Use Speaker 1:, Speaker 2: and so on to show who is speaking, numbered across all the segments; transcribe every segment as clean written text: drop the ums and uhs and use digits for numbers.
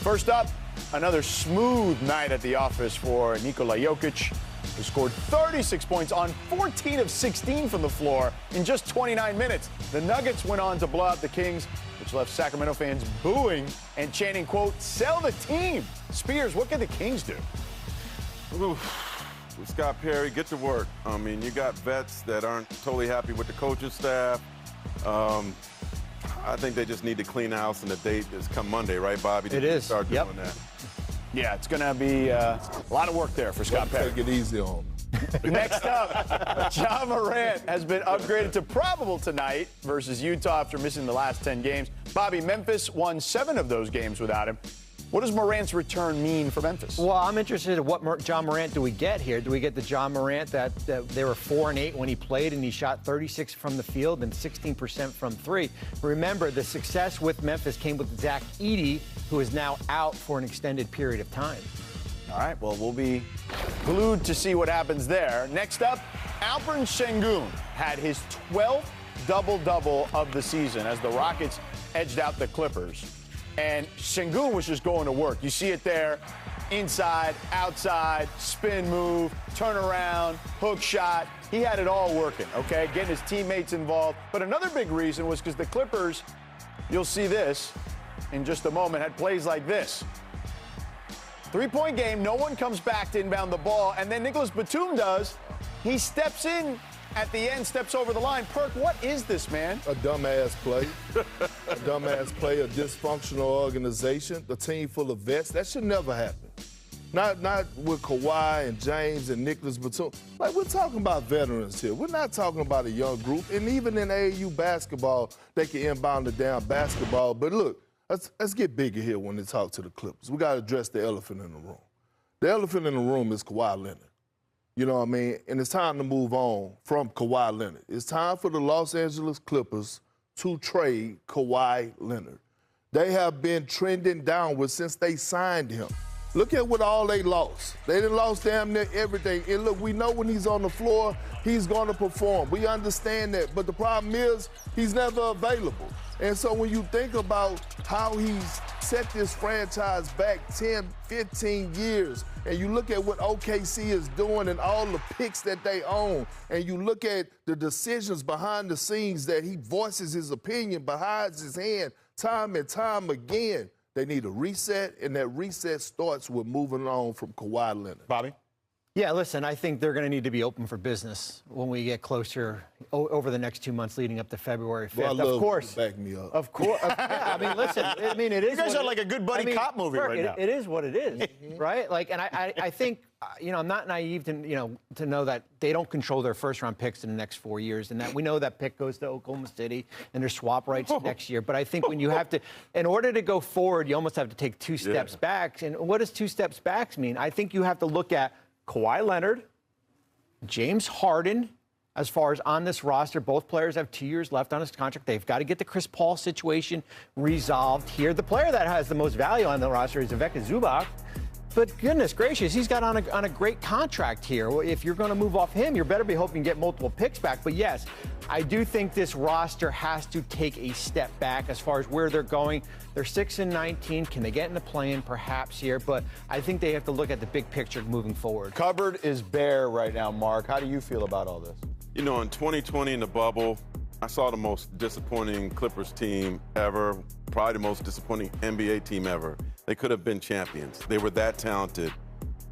Speaker 1: First up, another smooth night at the office for Nikola Jokic, who scored 36 points on 14 of 16 from the floor in just 29 minutes. The Nuggets went on to blow out the Kings, which left Sacramento fans booing and chanting, quote, "Sell the team." Spears, what can the Kings do?
Speaker 2: Oof. Scott Perry, get to work. I mean, you got vets that aren't totally happy with the coaching staff. I think they just need to clean house, and the date is come Monday, right, Bobby?
Speaker 3: It is.
Speaker 2: Start doing that.
Speaker 1: Yeah, it's going to be a lot of work there for Scott Perry.
Speaker 4: Take it easy on him.
Speaker 1: Next up, Ja Morant has been upgraded to probable tonight versus Utah after missing the last 10 games. Bobby, Memphis won 7 of those games without him. What does Morant's return mean for Memphis?
Speaker 3: Well, I'm interested in what Ja Morant do we get here? Do we get the Ja Morant that they were 4-8 when he played and he shot 36 from the field and 16% from 3? Remember, the success with Memphis came with Zach Edey, who is now out for an extended period of time.
Speaker 1: All right, well, we'll be glued to see what happens there. Next up, Alperen Sengun had his 12th double-double of the season as the Rockets edged out the Clippers. And Sengun was just going to work. You see it there, inside, outside, spin move, turn around, hook shot. He had it all working, okay, getting his teammates involved. But another big reason was because the Clippers, you'll see this in just a moment, had plays like this. 3-point game, no one comes back to inbound the ball, and then Nicholas Batum does. He steps in at the end, steps over the line. Perk, what is this, man?
Speaker 4: A dumbass play. A dumbass play, a dysfunctional organization, a team full of vets. That should never happen. Not with Kawhi and James and Nicholas Batum. Like, we're talking about veterans here. We're not talking about a young group. And even in AAU basketball, they can inbound the damn basketball. But look, let's get bigger here when they talk to the Clippers. We got to address the elephant in the room. The elephant in the room is Kawhi Leonard. You know what I mean? And it's time to move on from Kawhi Leonard. It's time for the Los Angeles Clippers to trade Kawhi Leonard. They have been trending downward since they signed him. Look at what all they lost. They done lost damn near everything. And look, we know when he's on the floor, he's going to perform. We understand that. But the problem is he's never available. And so when you think about how he's set this franchise back 10, 15 years, and you look at what OKC is doing and all the picks that they own, and you look at the decisions behind the scenes that he voices his opinion behind his hand time and time again, they need a reset, and that reset starts with moving on from Kawhi Leonard.
Speaker 1: Bobby?
Speaker 3: Yeah, listen, I think they're going to need to be open for business when we get closer over the next 2 months leading up to February 5th.
Speaker 4: Well,
Speaker 3: of course.
Speaker 4: Back me up.
Speaker 3: Of course. Yeah, I mean, listen, it is.
Speaker 1: You guys are like a good buddy cop movie right now.
Speaker 3: It is what it is, right? Like, and I think, I'm not naive to know that they don't control their first-round picks in the next 4 years, and that we know that pick goes to Oklahoma City and their swap rights next year. But I think when you have to, in order to go forward, you almost have to take 2 steps back. And what does 2 steps back mean? I think you have to look at Kawhi Leonard, James Harden, as far as on this roster. Both players have 2 years left on his contract. They've got to get the Chris Paul situation resolved here. The player that has the most value on the roster is Ivica Zubac. But goodness gracious, he's got on a great contract here. If you're going to move off him, you better be hoping to get multiple picks back. But yes, I do think this roster has to take a step back as far as where they're going. They're 6-19. Can they get in the play-in? Perhaps here. But I think they have to look at the big picture moving forward.
Speaker 1: Cupboard is bare right now, Mark. How do you feel about all this?
Speaker 2: You know, in 2020 in the bubble, I saw the most disappointing Clippers team ever, probably the most disappointing NBA team ever. They could have been champions. They were that talented.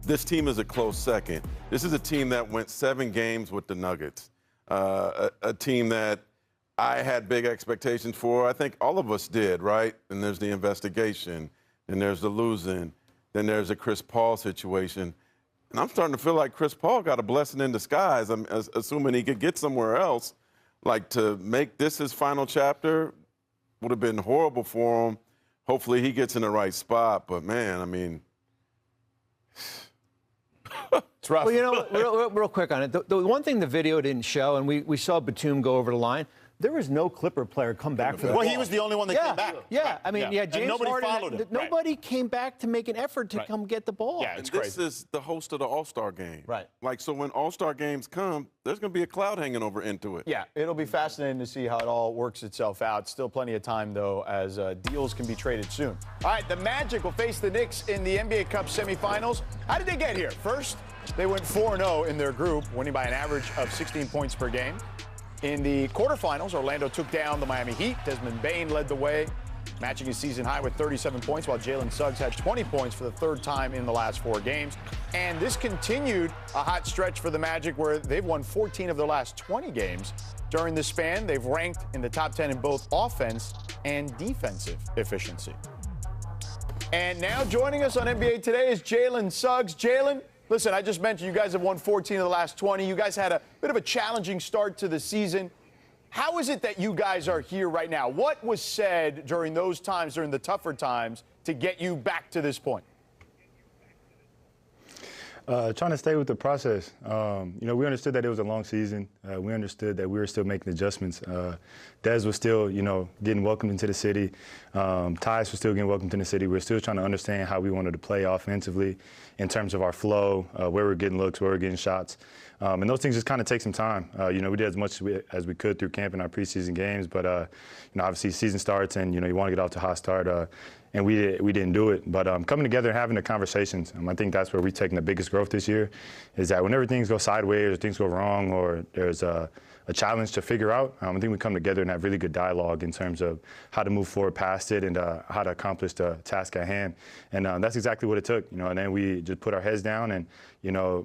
Speaker 2: This team is a close second. This is a team that went 7 games with the Nuggets, a team that I had big expectations for. I think all of us did, right? And there's the investigation, then there's the losing, then there's a Chris Paul situation. And I'm starting to feel like Chris Paul got a blessing in disguise. I'm assuming he could get somewhere else. Like, to make this his final chapter would have been horrible for him. Hopefully he gets in the right spot. But, man, I mean,
Speaker 1: it's rough.
Speaker 3: Well, real quick on it. The one thing the video didn't show, and we saw Batum go over the line, There was no Clipper player come back for the
Speaker 1: Well,
Speaker 3: ball.
Speaker 1: he was the only one that came back.
Speaker 3: Yeah, I mean,
Speaker 1: And
Speaker 3: James
Speaker 1: nobody
Speaker 3: Harden,
Speaker 1: followed him.
Speaker 3: nobody came back to make an effort to
Speaker 1: Right.
Speaker 3: come get the ball.
Speaker 1: Yeah, it's
Speaker 2: This
Speaker 1: crazy.
Speaker 2: is the host of the All-Star game.
Speaker 1: Right.
Speaker 2: Like, so when All-Star games come, there's going to be a cloud hanging over into it.
Speaker 1: Yeah, it'll be fascinating to see how it all works itself out. Still plenty of time, though, as deals can be traded soon. All right, the Magic will face the Knicks in the NBA Cup semifinals. How did they get here? First, they went 4-0 in their group, winning by an average of 16 points per game. In the quarterfinals, Orlando took down the Miami Heat. Desmond Bane led the way, matching his season high with 37 points, while Jalen Suggs had 20 points for the third time in the last 4 games. And this continued a hot stretch for the Magic, where they've won 14 of their last 20 games. During this span, they've ranked in the top 10 in both offense and defensive efficiency. And now joining us on NBA Today is Jalen Suggs. Jalen, listen, I just mentioned you guys have won 14 of the last 20. You guys had a bit of a challenging start to the season. How is it that you guys are here right now? What was said during those times, during the tougher times, to get you back to this point?
Speaker 5: Trying to stay with the process. We understood that it was a long season. We understood that we were still making adjustments. Dez was still, getting welcomed into the city. Tyus was still getting welcomed into the city. We were still trying to understand how we wanted to play offensively in terms of our flow, where we're getting looks, where we're getting shots. And those things just kind of take some time. We did as much as we could through camp in our preseason games, but obviously season starts and you want to get off to a hot start. And we didn't do it. But coming together and having the conversations, I think that's where we've taken the biggest growth this year, is that whenever things go sideways or things go wrong or there's a challenge to figure out, I think we come together and have really good dialogue in terms of how to move forward past it and how to accomplish the task at hand. And that's exactly what it took. And then we just put our heads down and,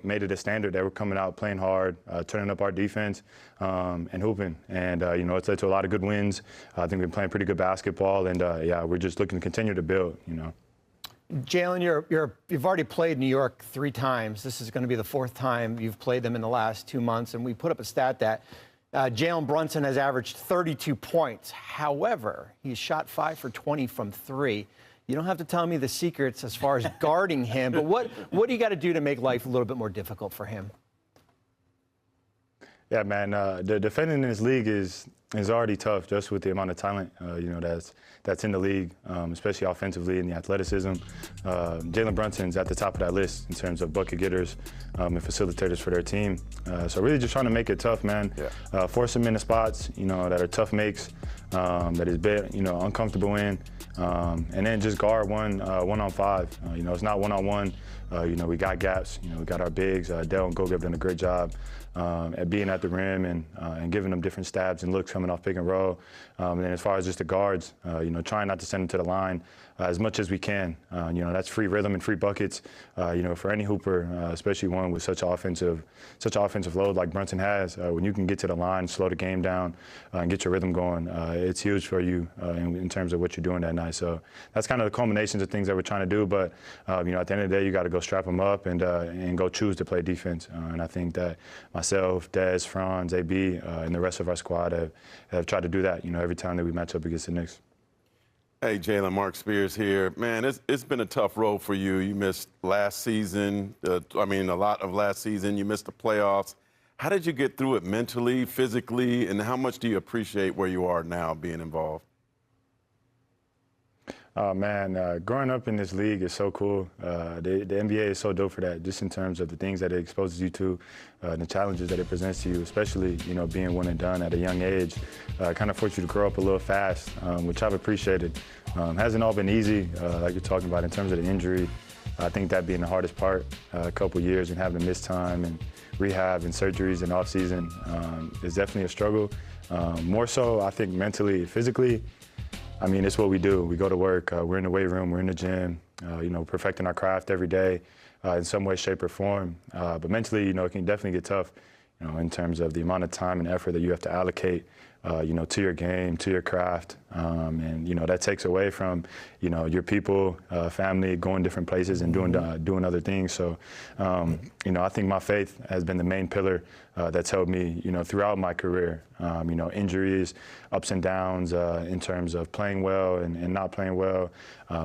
Speaker 5: made it a standard that we're coming out playing hard, turning up our defense, and hooping. And, it's led to a lot of good wins. I think we've been playing pretty good basketball. And, we're just looking to continue to build,
Speaker 3: Jalen, you've already played New York 3 times. This is going to be the 4th time you've played them in the last 2 months. And we put up a stat that Jalen Brunson has averaged 32 points. However, he's shot 5 for 20 from 3. You don't have to tell me the secrets as far as guarding him, but what do you got to do to make life a little bit more difficult for him?
Speaker 5: Yeah, man, the defending in this league is already tough just with the amount of talent, that's in the league, especially offensively and the athleticism. Jalen Brunson's at the top of that list in terms of bucket getters and facilitators for their team. So really just trying to make it tough, man. Yeah. Force them into spots, that are tough makes, that is uncomfortable in, and then just guard one on 5. It's not one-on-one. We got gaps. We got our bigs. Dell and Goga have done a great job at being at the rim and giving them different stabs and looks coming off pick and roll. And then as far as just the guards, trying not to send them to the line as much as we can. That's free rhythm and free buckets. For any hooper, especially one with such offensive load like Brunson has, when you can get to the line, slow the game down, and get your rhythm going, it's huge for you in terms of what you're doing that night. So that's kind of the culminations of things that we're trying to do. But at the end of the day, you got to go strap them up and go choose to play defense. And I think that myself, Dez, Franz, AB, and the rest of our squad have tried to do that. Every time that we match up against the Knicks.
Speaker 2: Hey, Jalen, Mark Spears here. Man, it's been a tough road for you. You missed last season, a lot of last season. You missed the playoffs. How did you get through it mentally, physically, and how much do you appreciate where you are now being involved?
Speaker 5: Oh, man, growing up in this league is so cool. The NBA is so dope for that, just in terms of the things that it exposes you to, and the challenges that it presents to you, especially, being one and done at a young age. Kind of forced you to grow up a little fast, which I've appreciated. Hasn't all been easy, like you're talking about in terms of the injury. I think that being the hardest part, a couple years and having to miss time and rehab and surgeries and off season is definitely a struggle. More so, I think mentally, physically, it's what we do. We go to work. We're in the weight room. We're in the gym. Perfecting our craft every day in some way, shape, or form. But mentally, it can definitely get tough. In terms of the amount of time and effort that you have to allocate, to your game, to your craft, and that takes away from, your people, family, going different places and doing other things. So, I think my faith has been the main pillar that's helped me, throughout my career. Injuries, ups and downs in terms of playing well and not playing well,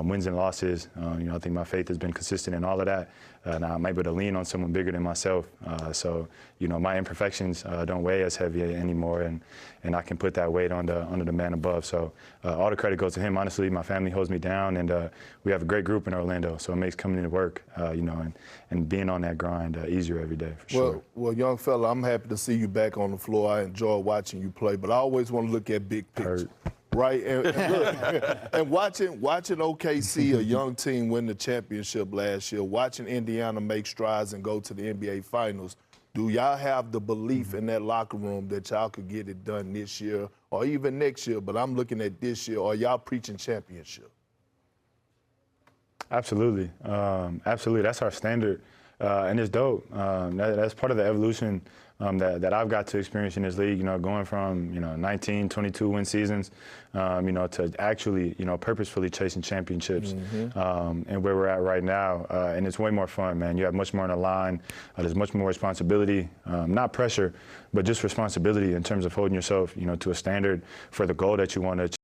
Speaker 5: wins and losses. I think my faith has been consistent in all of that. And I'm able to lean on someone bigger than myself. So, my imperfections don't weigh as heavy anymore, and I can put that weight on the man above. So all the credit goes to him. Honestly, my family holds me down, and we have a great group in Orlando. So it makes coming into work, and being on that grind easier every day, for sure.
Speaker 4: Well, young fella, I'm happy to see you back on the floor. I enjoy watching you play, but I always want to look at big picture. Right, and look, and watching OKC, a young team, win the championship last year, watching Indiana make strides and go to the NBA Finals, do y'all have the belief in that locker room that y'all could get it done this year or even next year? But I'm looking at this year. Are y'all preaching championship?
Speaker 5: Absolutely, absolutely. That's our standard, and it's dope. That's part of the evolution that I've got to experience in this league, going from, 19, 22 win seasons, to actually, purposefully chasing championships, and where we're at right now. And it's way more fun, man. You have much more on the line. There's much more responsibility, not pressure, but just responsibility in terms of holding yourself, to a standard for the goal that you want to achieve.